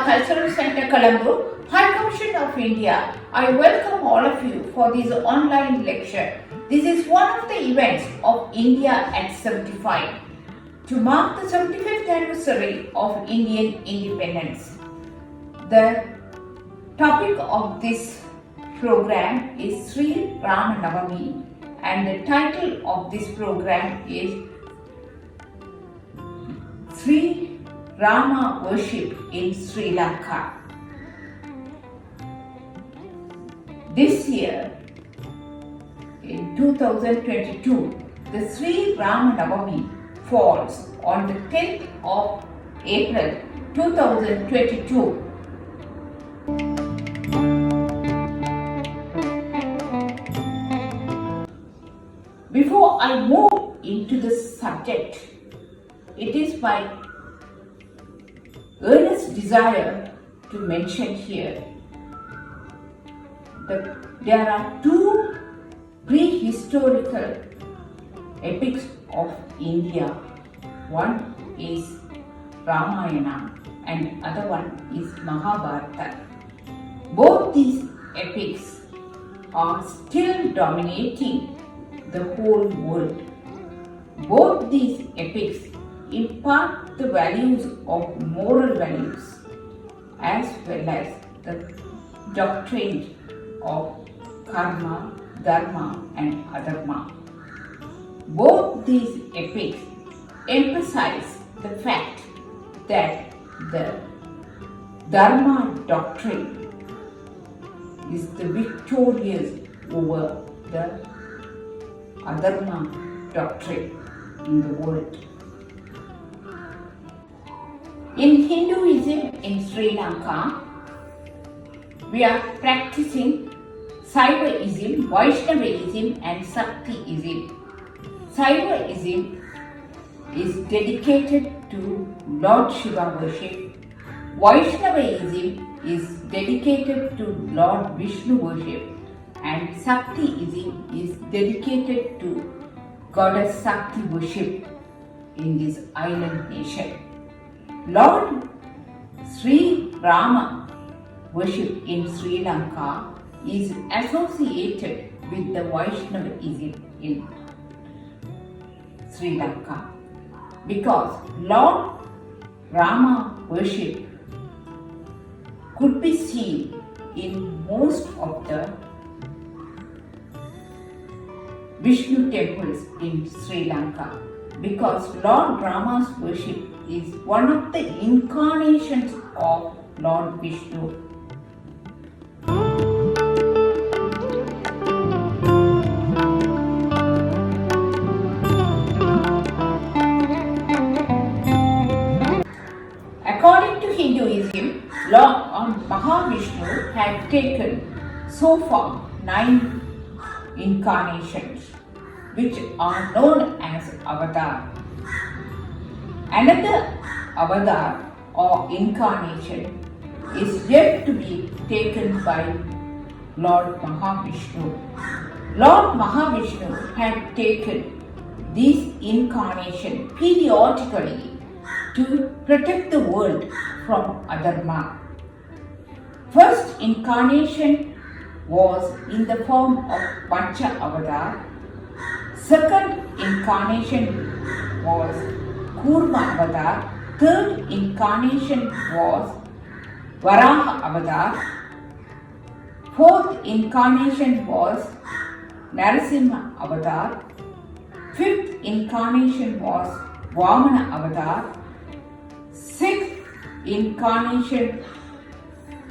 Cultural Center, Colombo, High Commission of India. I welcome all of you for this online lecture. This is one of the events of India at 75 to mark the 75th anniversary of Indian independence. The topic of this program is Sri Rama Navami, and the title of this program is Sri Rama Worship in Sri Lanka. This year, in 2022, the Sri Rama Navami falls on the 10th of April 2022. Before I move into the subject, it is my earnest desire to mention here that there are two prehistorical epics of India. One is Ramayana and other one is Mahabharata. Both these epics are still dominating the whole world. Both these epics impart the values of moral values as well as the doctrine of karma, dharma and adharma. Both these epics emphasize the fact that the dharma doctrine is the victorious over the adharma doctrine in the world. In Hinduism in Sri Lanka, we are practicing Saivaism, Vaishnavism and Shaktiism. Saivaism is dedicated to Lord Shiva worship. Vaishnavism is dedicated to Lord Vishnu worship. And Shaktiism is dedicated to Goddess Shakti worship in this island nation. Lord Sri Rama worship in Sri Lanka is associated with the Vaishnavism in Sri Lanka because Lord Rama worship could be seen in most of the Vishnu temples in Sri Lanka because Lord Rama's worship is one of the incarnations of Lord Vishnu. According to Hinduism, Lord Mahavishnu had taken so far 9 incarnations, which are known as avatar. Another avatar or incarnation is yet to be taken by Lord Mahavishnu. Lord Mahavishnu had taken these incarnations periodically to protect the world from adharma. First incarnation was in the form of Pancha Avatar. Second incarnation was Kurma Avatar. Third incarnation was Varaha Avatar. Fourth incarnation was Narasimha Avatar. Fifth incarnation was Vamana Avatar. Sixth incarnation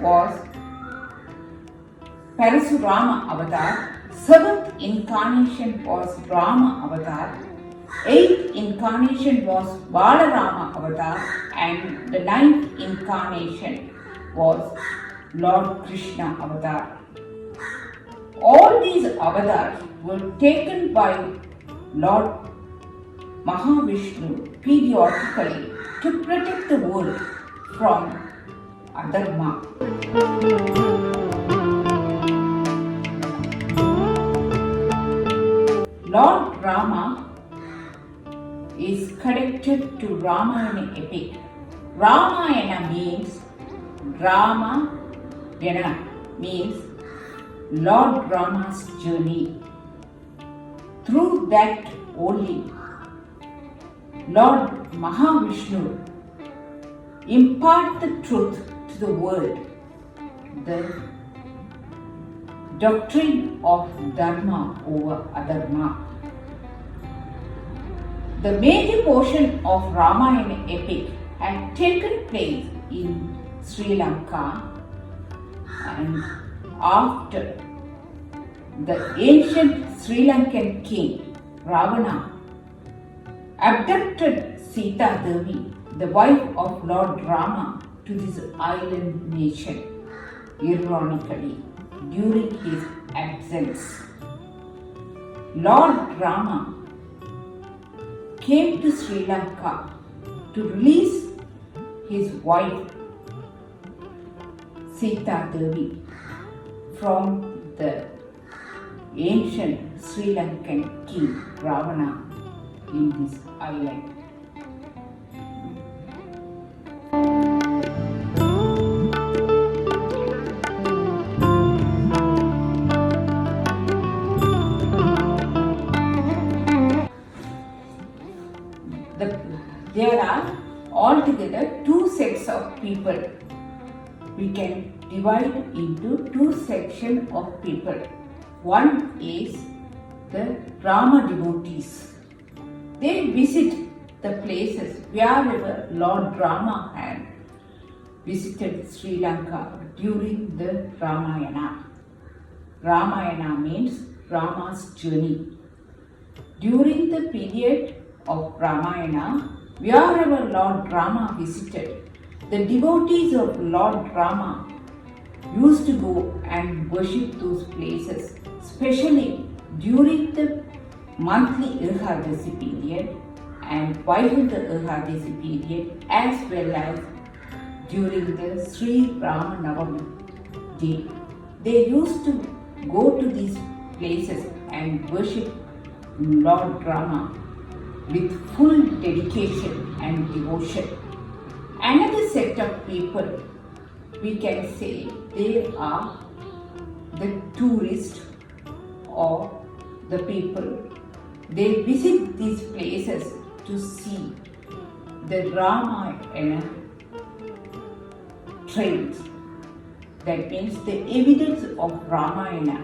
was Parasurama Avatar. Seventh incarnation was Rama Avatar. Eighth incarnation was Balarama Avatar. And the 9th incarnation was Lord Krishna Avatar. All these avatars were taken by Lord Mahavishnu periodically to protect the world from adharma. Lord Rama is connected to Ramayana epic. Ramayana means Rama means Lord Rama's journey. Through that only Lord Mahavishnu impart the truth to the world, the doctrine of Dharma over Adharma. The major portion of Ramayana epic had taken place in Sri Lanka, and after the ancient Sri Lankan king Ravana abducted Sita Devi, the wife of Lord Rama, to this island nation, ironically, during his absence. Lord Rama came to Sri Lanka to release his wife Sita Devi from the ancient Sri Lankan king Ravana in this island. There are altogether two sets of people. We can divide into two sections of people. One is the Rama devotees. They visit the places wherever Lord Rama had visited Sri Lanka during the Ramayana. Ramayana means Rama's journey. During the period of Ramayana, wherever Lord Rama visited, the devotees of Lord Rama used to go and worship those places, especially during the monthly Ekadasi period and Vaikuntha Ekadasi period, as well as during the Sri Rama Navami day. They used to go to these places and worship Lord Rama with full dedication and devotion. Another set of people, we can say they are the tourists or the people. They visit these places to see the Ramayana trails. That means the evidence of Ramayana,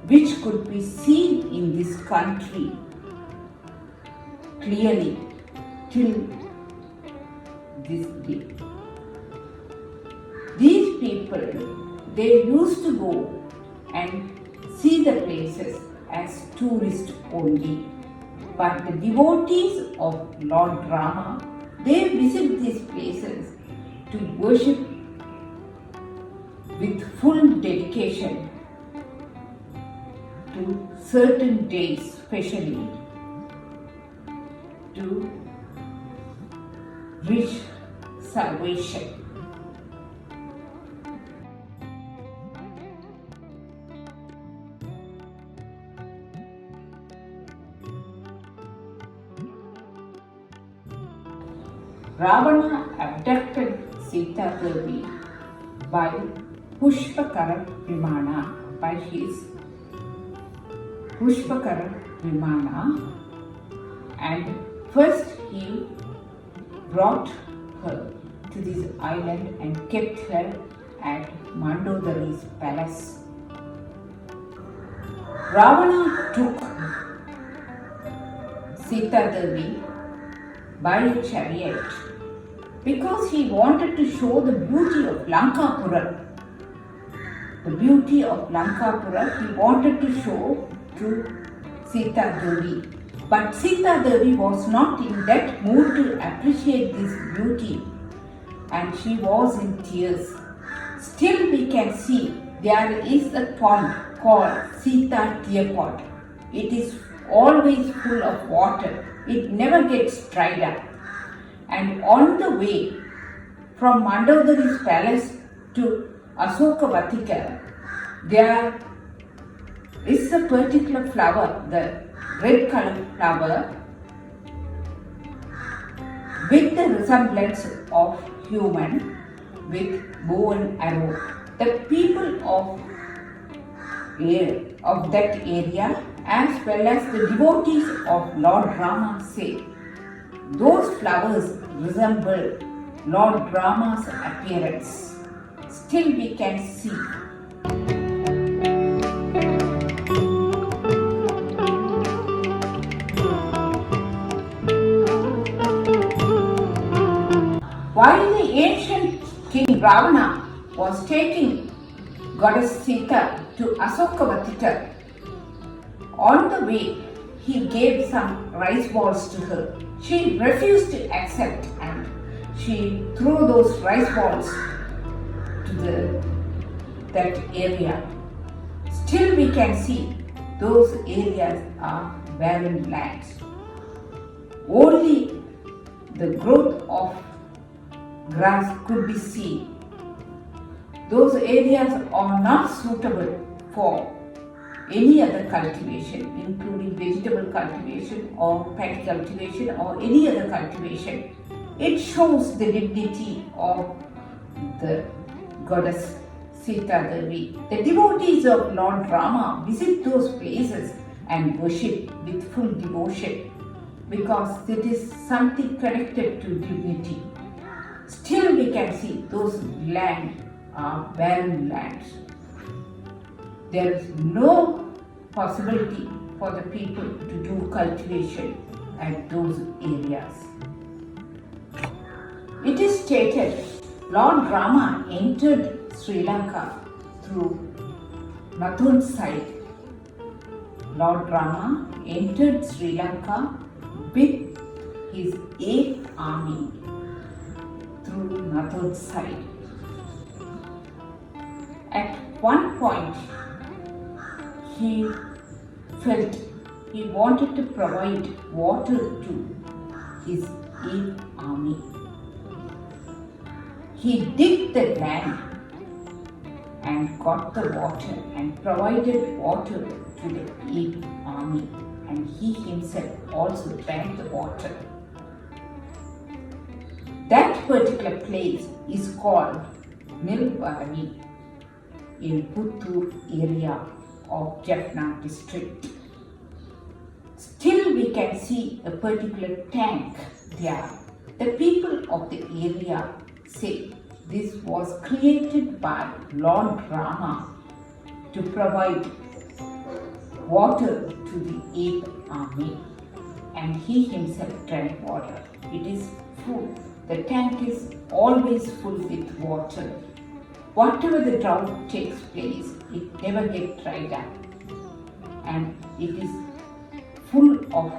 which could be seen in this country clearly till this day. These people, they used to go and see the places as tourists only. But the devotees of Lord Rama, they visit these places to worship with full dedication to certain days, especially to reach salvation. Ravana abducted Sita Devi by Pushpakara Vimana, by his Pushpakara Vimana, and first he brought her to this island and kept her at Mandodari's palace. Ravana took Sita Devi by a chariot because he wanted to show the beauty of Lankapura. The beauty of Lankapura he wanted to show to Sita Devi. But Sita Devi was not in that mood to appreciate this beauty, and she was in tears. Still we can see there is a pond called Sita Tear Pond. It is always full of water. It never gets dried up. And on the way from Mandodari's palace to Asokavatika, there is a particular flower, the red colored flower, with the resemblance of human, with bow and arrow. The people of that area, as well as the devotees of Lord Rama, say, those flowers resemble Lord Rama's appearance. Still we can see while the ancient king Ravana was taking goddess Sita to Asokavatika, on the way he gave some rice balls to her. She refused to accept and she threw those rice balls to that area. Still we can see those areas are barren lands. Only the growth of grass could be seen. Those areas are not suitable for any other cultivation, including vegetable cultivation or paddy cultivation or any other cultivation. It shows the dignity of the goddess Sita Devi. The devotees of Lord Rama visit those places and worship with full devotion because it is something connected to dignity. Still we can see those lands are barren lands. There is no possibility for the people to do cultivation at those areas. It is stated Lord Rama entered Sri Lanka through Nathun side. Lord Rama entered Sri Lanka with his 8th army through Nathun side. At one point, he felt he wanted to provide water to his 8th army. He digged the land and got the water and provided water to the 8th army, and he himself also drank the water. That particular place is called Navami in Puttur area of Jaffna district. Still we can see a particular tank there. The people of the area say this was created by Lord Rama to provide water to the 8th army, and he himself drank water. It is full. The tank is always full with water. Whatever the drought takes place, it never gets dried up, and it is full of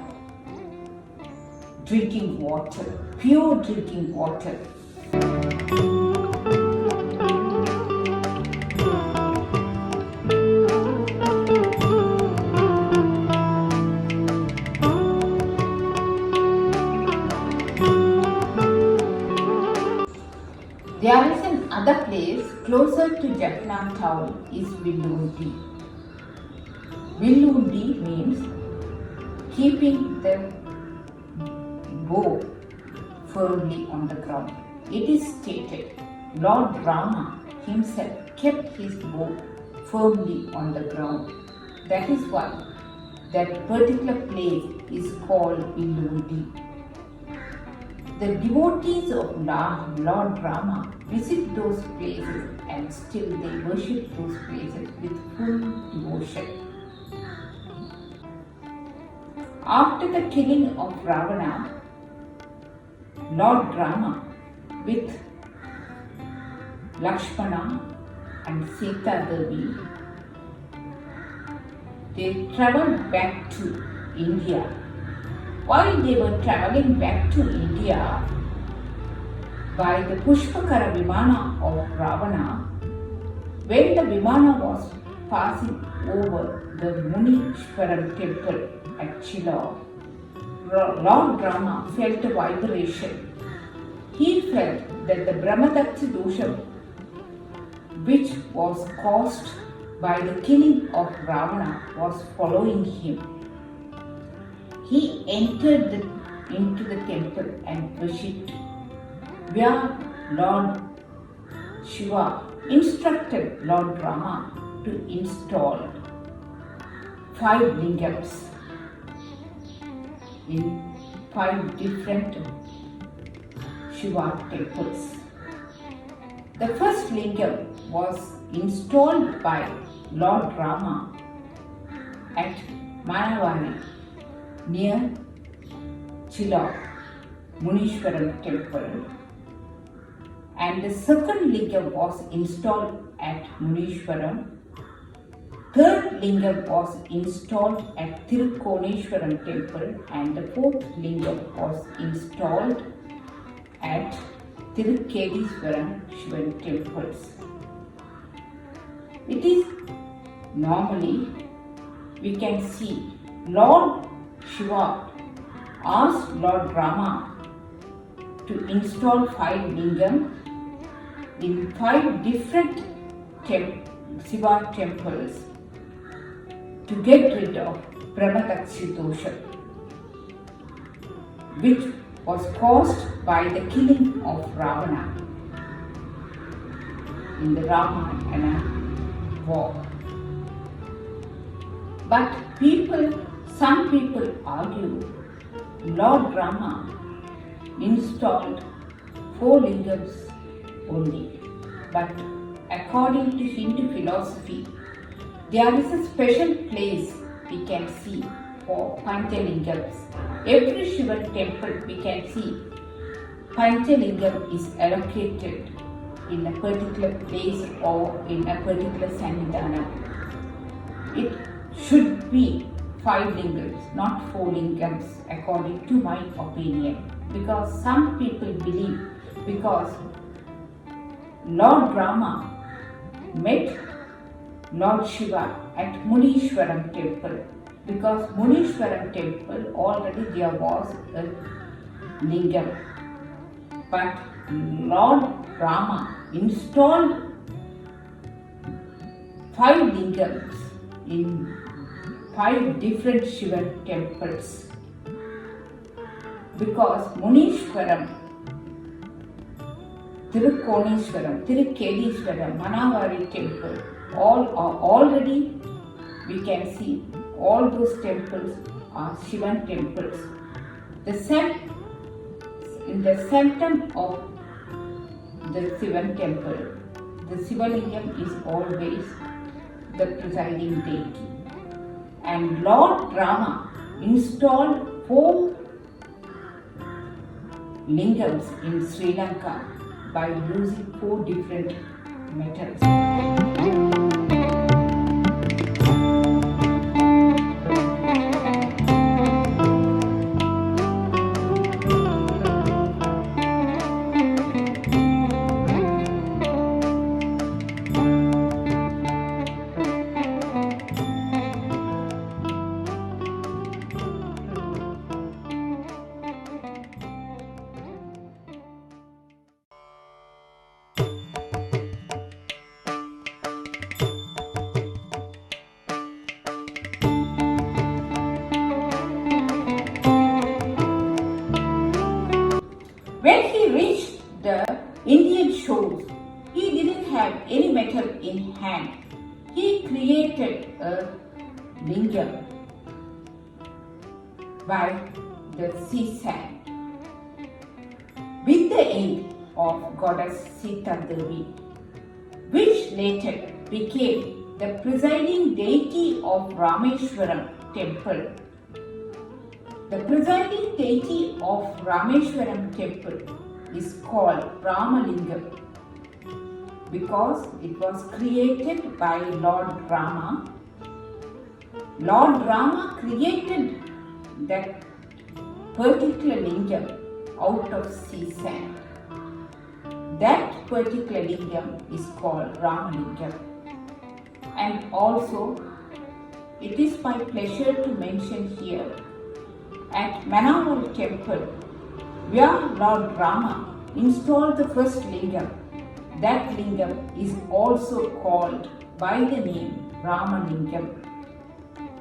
drinking water, pure drinking water. There is another place closer to Jaffna town is Villundi. Villundi means keeping the bow firmly on the ground. It is stated Lord Rama himself kept his bow firmly on the ground. That is why that particular place is called Villundi. The devotees of Lord Rama visit those places and still they worship those places with full devotion. After the killing of Ravana, Lord Rama with Lakshmana and Sita Devi, they travelled back to India. While they were travelling back to India by the Pushpakara Vimana of Ravana, when the Vimana was passing over the Munishwaram temple at Chilla, Lord Rama felt a vibration. He felt that the Brahmadaksha dosha, which was caused by the killing of Ravana, was following him. He entered into the temple and worshipped where Lord Shiva instructed Lord Rama to install 5 lingams in 5 different Shiva temples. The first lingam was installed by Lord Rama at Manavari near Chila Munishwaram temple, and the second lingam was installed at Munishwaram. Third lingam was installed at Tirukoneshwaram temple, and the fourth lingam was installed at Tirukediswaram Shivan temples. It is normally we can see Lord Shiva asked Lord Rama to install 5 lingam in 5 different Shiva temples to get rid of Brahmadaksha dosha, which was caused by the killing of Ravana in the Ramayana war. But some people argue Lord Rama installed 4 lingams only. But according to Hindu philosophy, there is a special place we can see for Panchalingams. Every Shiva temple we can see Panchalingam is allocated in a particular place or in a particular Sannidhanam. It should be 5 lingams, not 4 lingams, according to my opinion. Because some people believe, because Lord Rama met Lord Shiva at Munishwaram temple, because Munishwaram temple already there was a lingam, but Lord Rama installed 5 lingams in 5 different Shiva temples, because Munishwaram, Tirukoneshwaram, Tirukediswaram, Manavari temple, all are already we can see all those temples are Shivan temples. In the center of the Shivan temple, the Shivalingam is always the presiding deity. And Lord Rama installed 4 lingams in Sri Lanka by using 4 different metals. When he reached the Indian shores, he didn't have any metal in hand. He created a lingam by the sea sand with the aid of goddess Sita Devi, which later became the presiding deity of Rameshwaram temple. The presiding deity of Rameshwaram temple is called Ramalingam because it was created by Lord Rama. Lord Rama created that particular lingam out of sea sand. That particular lingam is called Ramalingam. And also, it is my pleasure to mention here at Manavar temple, where Lord Rama installed the first lingam. That lingam is also called by the name Ramalingam.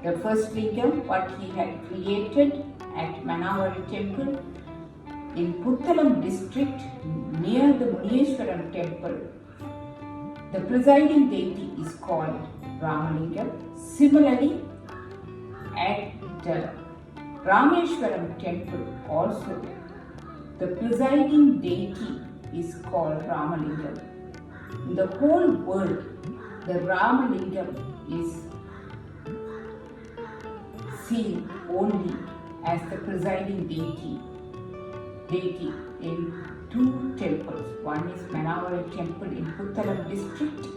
The first lingam what he had created at Manavar temple in Puttalam district near the Munishwaram temple The presiding deity is called Ramalingam. Similarly, at the Rameshwaram temple also, the presiding deity is called Ramalingam. In the whole world, the Ramalingam is seen only as the presiding deity in two temples. One is Manavarai temple in Puttalam district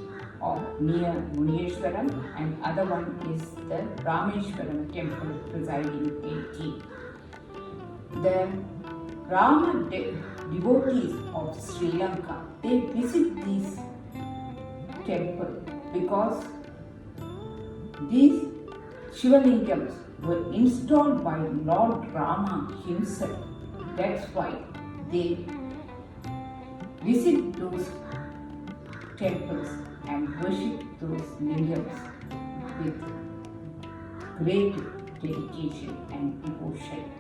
near Muniyeshwaram, and other one is the Rameshwaram temple presiding deity. The Rama devotees of Sri Lanka, they visit these temples because these Shivalingams were installed by Lord Rama himself. That's why they visit those temples and worship those lingams with great dedication and devotion.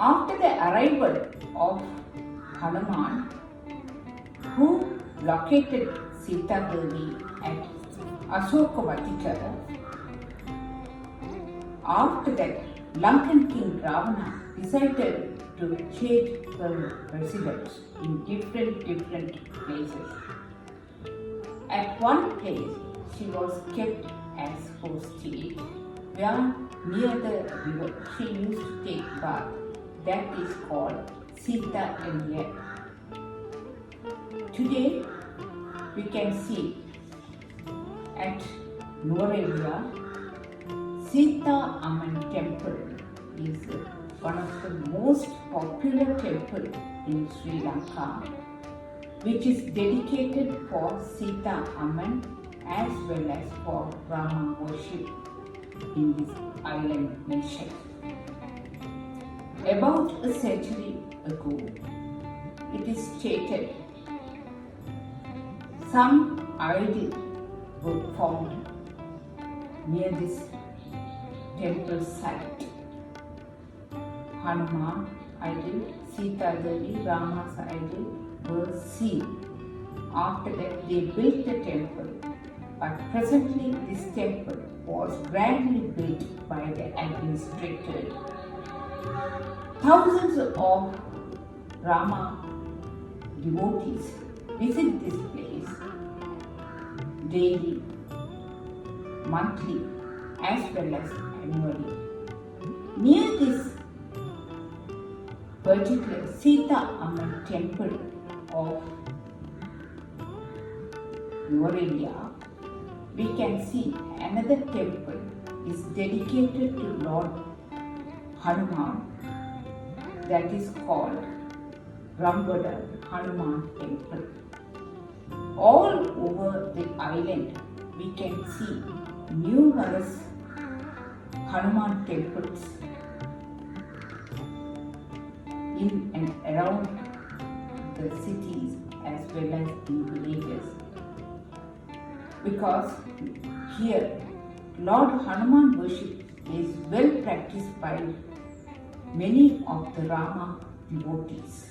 After the arrival of Hanuman, who located Sita Devi at Ashokavatika, after that Lankan king Ravana decided to change her residence in different places. At one place she was kept as hostage, where near the river she used to take bath. That is called Sita Area. Today we can see at Nuvarelia, Sita Amman temple is one of the most popular temples in Sri Lanka, which is dedicated for Sita Amman as well as for Rama worship in this island nation. About a century ago, it is stated some idol were found near this temple site. Hanuman idol, Sita Devi, Rama's idol were seen. After that, they built the temple, but presently this temple was gradually built by the administrator. Thousands of Rama devotees visit this place daily, monthly, as well as annually. Near this particular Sita Amman temple of Nuvarelia, we can see another temple is dedicated to Lord Hanuman, that is called Rambada Hanuman temple. All over the island we can see numerous Hanuman temples in and around the cities as well as in villages, because here Lord Hanuman worship is well practiced by many of the Rama devotees.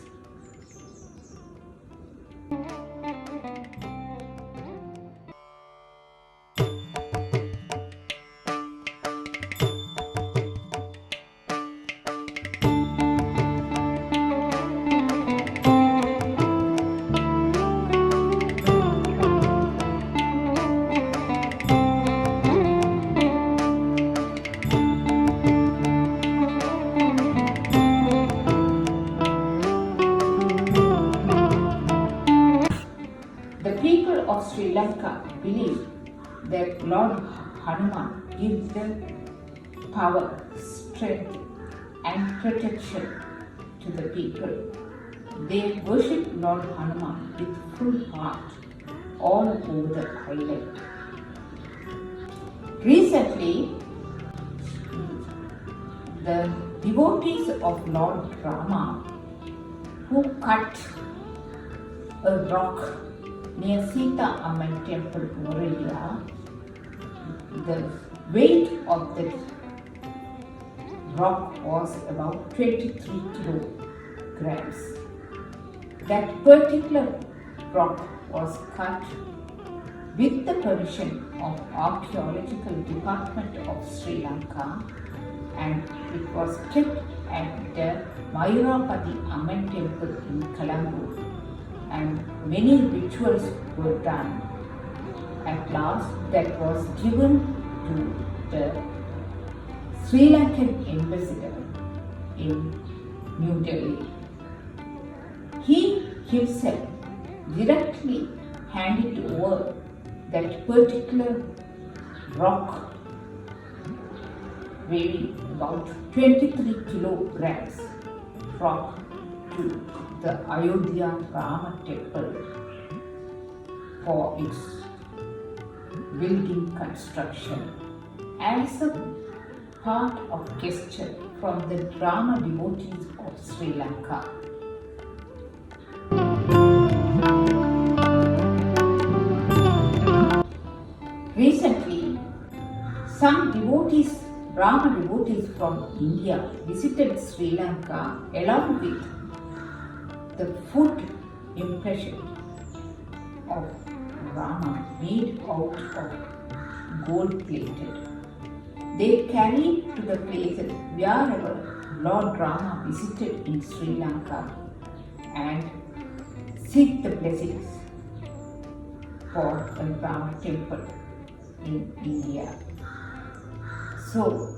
Of Sri Lanka believe that Lord Hanuman gives them power, strength and protection to the people. They worship Lord Hanuman with full heart all over the island. Recently, the devotees of Lord Rama who cut a rock near Sita Amman temple, Morelia, the weight of the rock was about 23 kilograms. That particular rock was cut with the permission of Archaeological Department of Sri Lanka, and it was kept at the Mayurapati Amman temple in Colombo, and many rituals were done. At last, that was given to the Sri Lankan ambassador in New Delhi. He himself directly handed over that particular rock weighing about 23 kilograms rock to the Ayodhya Rama temple for its building construction as a part of gesture from the Rama devotees of Sri Lanka. Recently, some devotees, Rama devotees from India visited Sri Lanka along with the food impression of Rama made out of gold plated. They carried to the places wherever Lord Rama visited in Sri Lanka and seek the blessings for a Rama temple in India. So,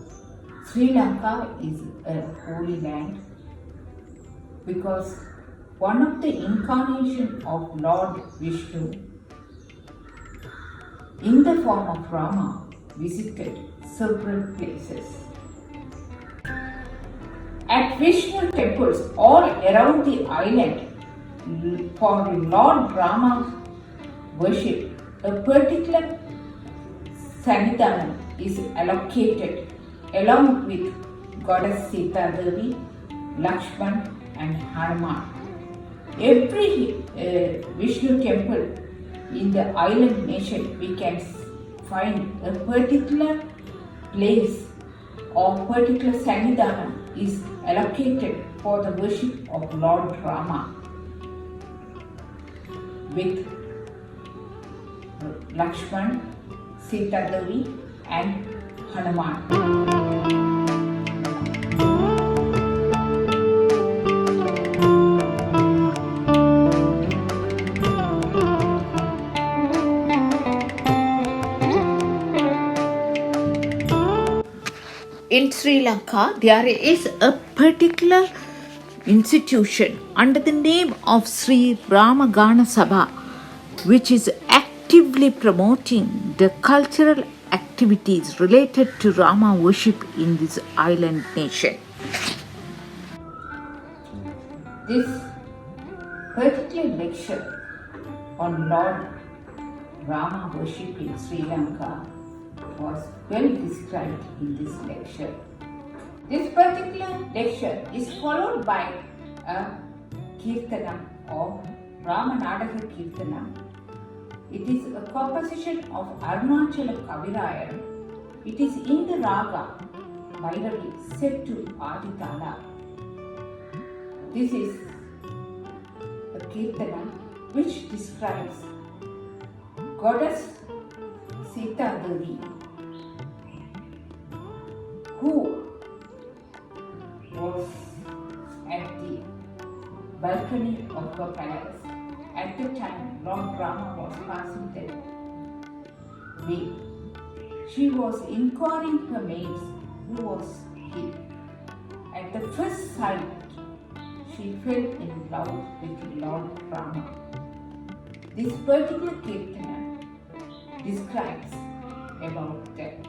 Sri Lanka is a holy land because one of the incarnation of Lord Vishnu in the form of Rama visited several places. At Vishnu temples all around the island for Lord Rama worship, a particular Sannidhanam is allocated along with Goddess Sita Devi, Lakshman and Hanuman. Every Vishnu temple in the island nation we can find a particular place or particular Sannidhanam is allocated for the worship of Lord Rama with Lakshman, Sita Devi and Hanuman. In Sri Lanka, there is a particular institution under the name of Sri Rama Gana Sabha, which is actively promoting the cultural activities related to Rama worship in this island nation. This particular lecture on Lord Rama worship in Sri Lanka was well described in this lecture. This particular lecture is followed by a Kirtanam or Ramanadaga Kirtanam. It is a composition of Arunachala Kavirayar. It is in the Raga Bhairavi set to Aditala. This is a Kirtanam which describes Goddess Sita Devi, who was at the balcony of her palace at the time Lord Rama was passing that way. She was inquiring her maids who was he. At the first sight, she fell in love with Lord Rama. This particular Kirtana describes about that.